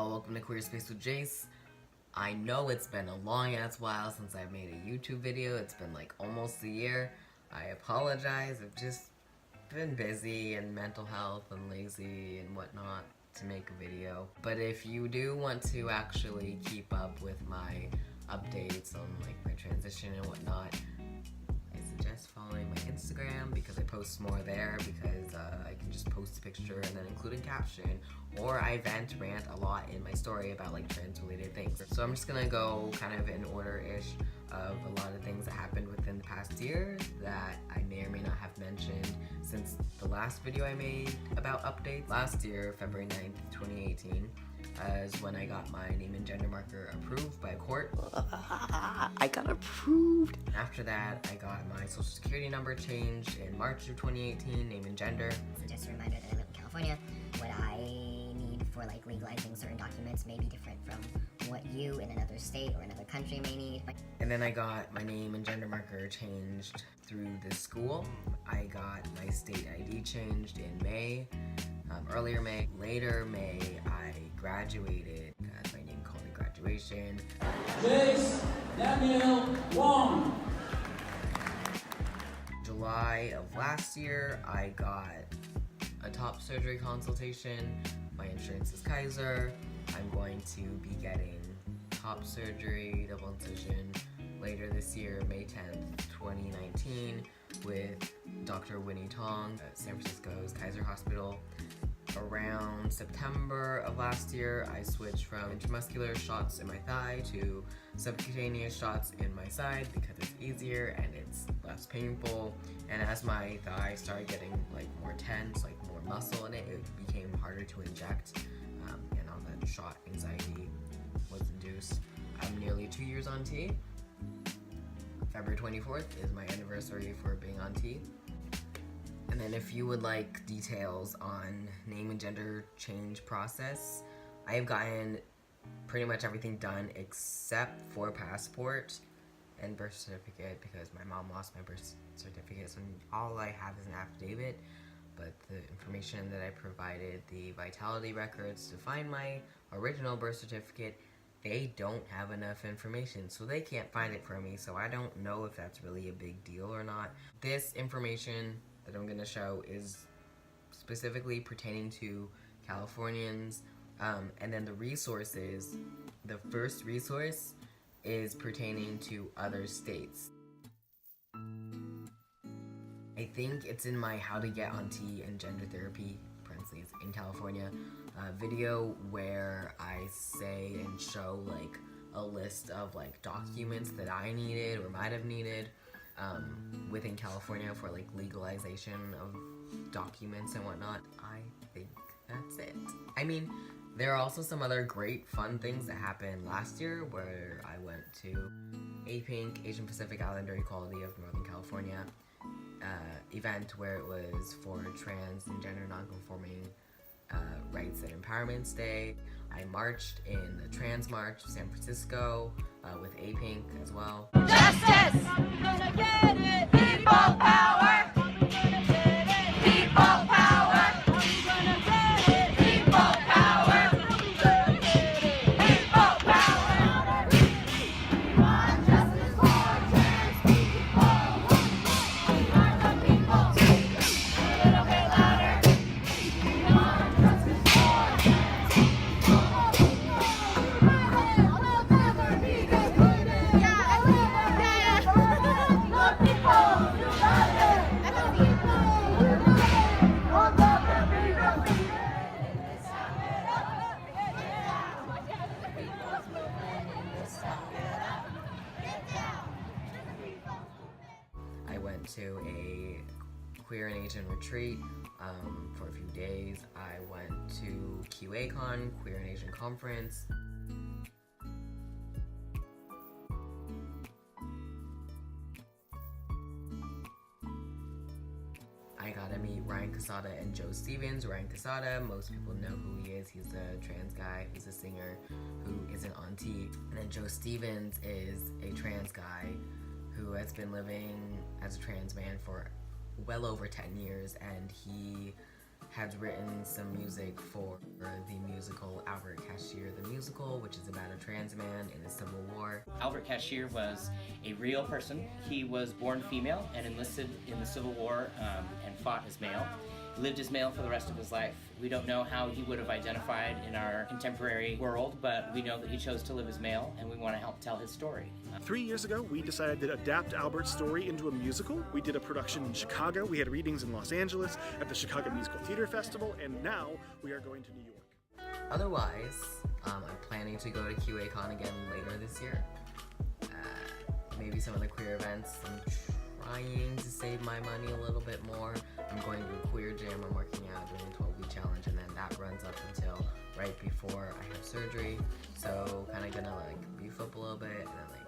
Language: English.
y'all, welcome to Queer Space with Jace. I know it's been a long ass while since I've made a YouTube video. It's been like almost a year. I apologize, I've just been busy and mental health and lazy and whatnot to make a video. But if you do want to actually keep up with my updates on like my transition and whatnot, I suggest following my Instagram because I post more there because I can just post a picture and then include a caption, or I rant a lot in my story about like trans related things. So I'm just gonna go kind of in order-ish of a lot of things that happened within the past year that I may or may not have mentioned since the last video I made about updates. Last year, February 9th, 2018, is when I got my name and gender marker approved by a court. I got approved! After that, I got my social security number changed in March of 2018, name and gender. So just a reminder that I live in California. What I need for like legalizing certain documents may be different from what you in another state or another country may need. And then I got my name and gender marker changed through the school. I got my state ID changed in May, earlier May. Later May, I graduated, got my name called at graduation. Jace Daniel Wong. July of last year, I got a top surgery consultation. My insurance is Kaiser. I'm going to be getting top surgery, double incision, later this year, May 10th, 2019, with Dr. Winnie Tong at San Francisco's Kaiser Hospital. Around September of last year, I switched from intramuscular shots in my thigh to subcutaneous shots in my side because it's easier and it's less painful. And as my thigh started getting like more tense, like more muscle in it, it became harder to inject, and all that shot anxiety was induced. I'm nearly 2 years on T. February 24th is my anniversary for being on T. And then if you would like details on name and gender change process, I have gotten pretty much everything done except for passport and birth certificate because my mom lost my birth certificate, so all I have is an affidavit. But the information that I provided, the vitality records to find my original birth certificate, they don't have enough information, so they can't find it for me, so I don't know if that's really a big deal or not. This information that I'm gonna show is specifically pertaining to Californians, and then the resources, the first resource is pertaining to other states. I think it's in my How to Get on T and Gender Therapy, parentheses, in California, video where I say and show like a list of like documents that I needed or might have needed within California for like legalization of documents and whatnot. I think that's it. I mean, there are also some other great fun things that happened last year where I went to APINC, Asian Pacific Islander Equality of Northern California, event where it was for trans and gender nonconforming Rights and Empowerment Day. I marched in the Trans March of San Francisco with APINC as well. Justice! We're gonna get it! People power! We're gonna get it! People power! We're gonna get it! People power! We're gonna get it! People power! We want justice for trans people! We are the people! A little bit louder! We want justice for trans people! We'll never be discriminated! Yeah, I think that the people united! The people united! We'll never be discriminated! Stop it up! Get down! The people's movement! Stop it up! Get down! The people's movement! I went to a queer and Asian retreat for a few days. I went to QACon, Queer and Asian Conference. I got to meet Ryan Casada and Joe Stevens. Ryan Casada, most people know who he is. He's a trans guy, he's a singer who isn't on T. And then Joe Stevens is a trans guy who has been living as a trans man for well over 10 years, and he had written some music for the musical Albert Cashier the Musical, which is about a trans man in the Civil War. Albert Cashier was a real person. He was born female and enlisted in the Civil War and fought as male. He lived as male for the rest of his life. We don't know how he would have identified in our contemporary world, but we know that he chose to live as male, and we want to help tell his story. 3 years ago, we decided to adapt Albert's story into a musical. We did a production in Chicago. We had readings in Los Angeles at the Chicago Musical Theater Festival, and now we are going to New York. Otherwise, I'm planning to go to QACon again later this year. Maybe some of the queer events. I'm trying to save my money a little bit more. I'm going to a queer gym. I'm working out, doing a 12-week challenge, and then that runs up until right before I have surgery. So kind of gonna like beef up a little bit, and then like